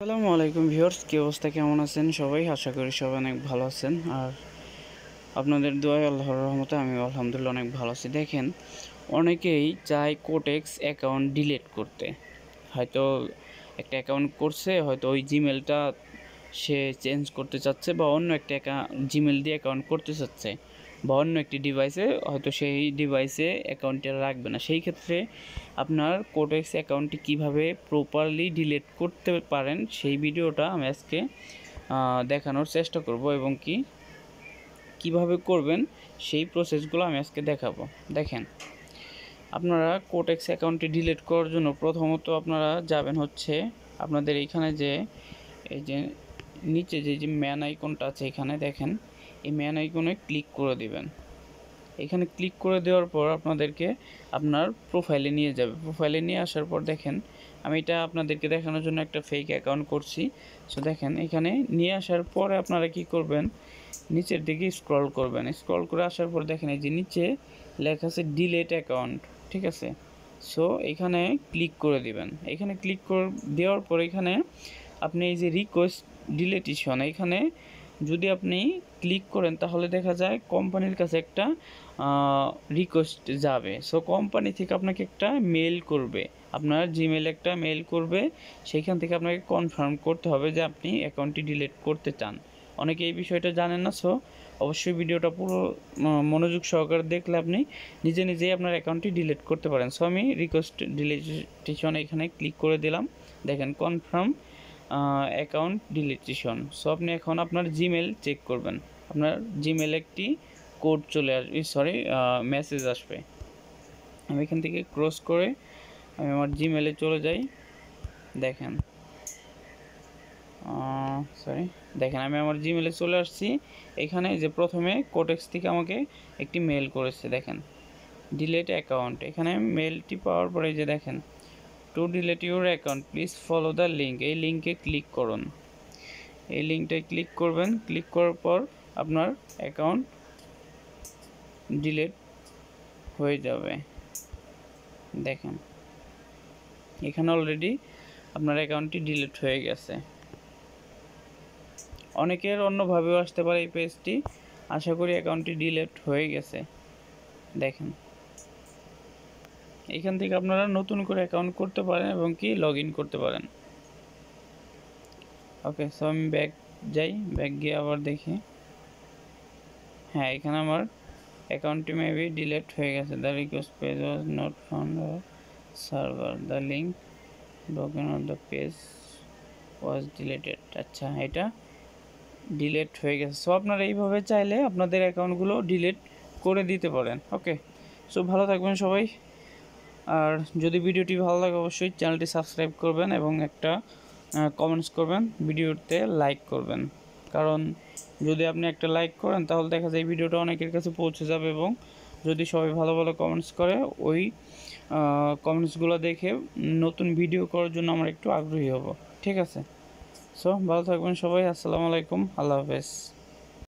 আসসালামু আলাইকুম ভিউয়ার্স, কি অবস্থা, কেমন আছেন সবাই? আশা করি সবাই অনেক ভালো আছেন। আর আপনাদের দোয়ায় আল্লাহর রহমতে আমি আলহামদুলিল্লাহ অনেক ভালো আছি। দেখেন, অনেকেই চায় কোটেক্স অ্যাকাউন্ট ডিলিট করতে। হয়তো একটা অ্যাকাউন্ট করছে, হয়তো ওই জিমেলটা সে চেঞ্জ করতে চাচ্ছে, বা অন্য একটা জিমেল দিয়ে অ্যাকাউন্ট করতে চাচ্ছে, বা অন্য একটি ডিভাইসে হয়তো সেই ডিভাইসে অ্যাকাউন্টটা রাখবে না। সেই ক্ষেত্রে আপনার কোটেক্স অ্যাকাউন্টটি কীভাবে প্রপারলি ডিলিট করতে পারেন সেই ভিডিওটা আমি আজকে দেখানোর চেষ্টা করব, এবং কিভাবে করবেন সেই প্রসেসগুলো আমি আজকে দেখাবো। দেখেন, আপনারা কোটেক্স অ্যাকাউন্টটি ডিলিট করার জন্য প্রথমত আপনারা যাবেন হচ্ছে আপনাদের এইখানে যে এই যে নিচে যে ম্যান আইকনটা আছে, এখানে দেখেন, এই ম্যান আইকনে ক্লিক করে দিবেন। এখানে ক্লিক করে দেওয়ার পর আপনাদেরকে আপনার প্রোফাইলে নিয়ে যাবে। প্রোফাইলে নিয়ে আসার পর দেখেন, আমি এটা আপনাদেরকে দেখানোর জন্য একটা ফেক অ্যাকাউন্ট করছি। সো দেখেন, এখানে নিয়ে আসার পরে আপনারা কি করবেন, নিচের দিকে স্ক্রল করবেন। স্ক্রল করে আসার পর দেখেন এই যে নিচে লেখা আছে ডিলিট অ্যাকাউন্ট, ঠিক আছে? সো এখানে ক্লিক করে দিবেন। এখানে ক্লিক করে দেওয়ার পর এখানে আপনি এই যে রিকোয়েস্ট ডিলিটেশন, এখানে যদি আপনি ক্লিক করেন তাহলে দেখা যায় কোম্পানির কাছে একটা রিকোয়েস্ট যাবে। সো কোম্পানি থেকে আপনাকে একটা মেল করবে, আপনার জিমেলে একটা মেল করবে, সেইখান থেকে আপনাকে কনফার্ম করতে হবে যে আপনি অ্যাকাউন্টটি ডিলিট করতে চান। অনেকে এই বিষয়টা জানেন না। সো অবশ্যই ভিডিওটা পুরো মনোযোগ সহকারে দেখলে আপনি নিজে নিজেই আপনার অ্যাকাউন্টটি ডিলিট করতে পারেন। সো আমি রিকোয়েস্ট ডিলিটেশন এখানে ক্লিক করে দিলাম। দেখেন, কনফার্ম অ্যাকাউন্ট ডিলিটেশন। সো আপনি এখন আপনার জিমেল চেক করবেন। আপনার জিমেলে একটি কোড চলে আসবে, মেসেজ আসবে। আমি এখান থেকে ক্রস করে আমি আমার জিমেলে চলে যাই। দেখেন, দেখেন আমি আমার জিমেলে চলে আসছি। এখানে যে প্রথমে কোটেক্স থেকে আমাকে একটি মেল করেছে, দেখেন ডিলিট অ্যাকাউন্ট। এখানে মেলটি পাওয়ার পরে যে দেখেন, two delete your account please follow the link, এই লিঙ্কে ক্লিক করুন। এই লিঙ্কটায় ক্লিক করবেন। ক্লিক করার পর আপনার অ্যাকাউন্ট ডিলিট হয়ে যাবে। দেখেন, এখানে অলরেডি আপনার অ্যাকাউন্টটি ডিলিট হয়ে গেছে। অনেকের অন্যভাবেও আসতে পারে এই পেজটি। আশা করি অ্যাকাউন্টটি ডিলিট হয়ে গেছে। দেখেন, এখান থেকে আপনারা নতুন করে অ্যাকাউন্ট করতে পারেন এবং লগ ইন করতে পারেন। ওকে, সো আমি ব্যাক যাই। ব্যাক গিয়ে আবার দেখি, হ্যাঁ, এখানে আমার অ্যাকাউন্টটি মেবি ডিলিট হয়ে গেছে। The request page was not found or server, the link broken of the page was deleted. আচ্ছা, এটা ডিলিট হয়ে গেছে। সো আপনারা এইভাবে চাইলে আপনাদের অ্যাকাউন্টগুলো ডিলিট করে দিতে পারেন। ওকে, সো ভালো থাকবেন সবাই। আর যদি ভিডিওটি ভালো লাগে অবশ্যই চ্যানেলটি সাবস্ক্রাইব করবেন এবং একটা কমেন্টস করবেন, ভিডিওতে লাইক করবেন। কারণ যদি আপনি একটা লাইক করেন তাহলে দেখা যায় এই ভিডিওটা অনেকের কাছে পৌঁছে যাবে, এবং যদি সবাই ভালো ভালো কমেন্টস করে, ওই কমেন্টসগুলো দেখে নতুন ভিডিও করার জন্য আমরা একটু আগ্রহী হব। ঠিক আছে? সো ভালো থাকবেন সবাই। আসসালামু আলাইকুম, আল্লাহ হাফেজ।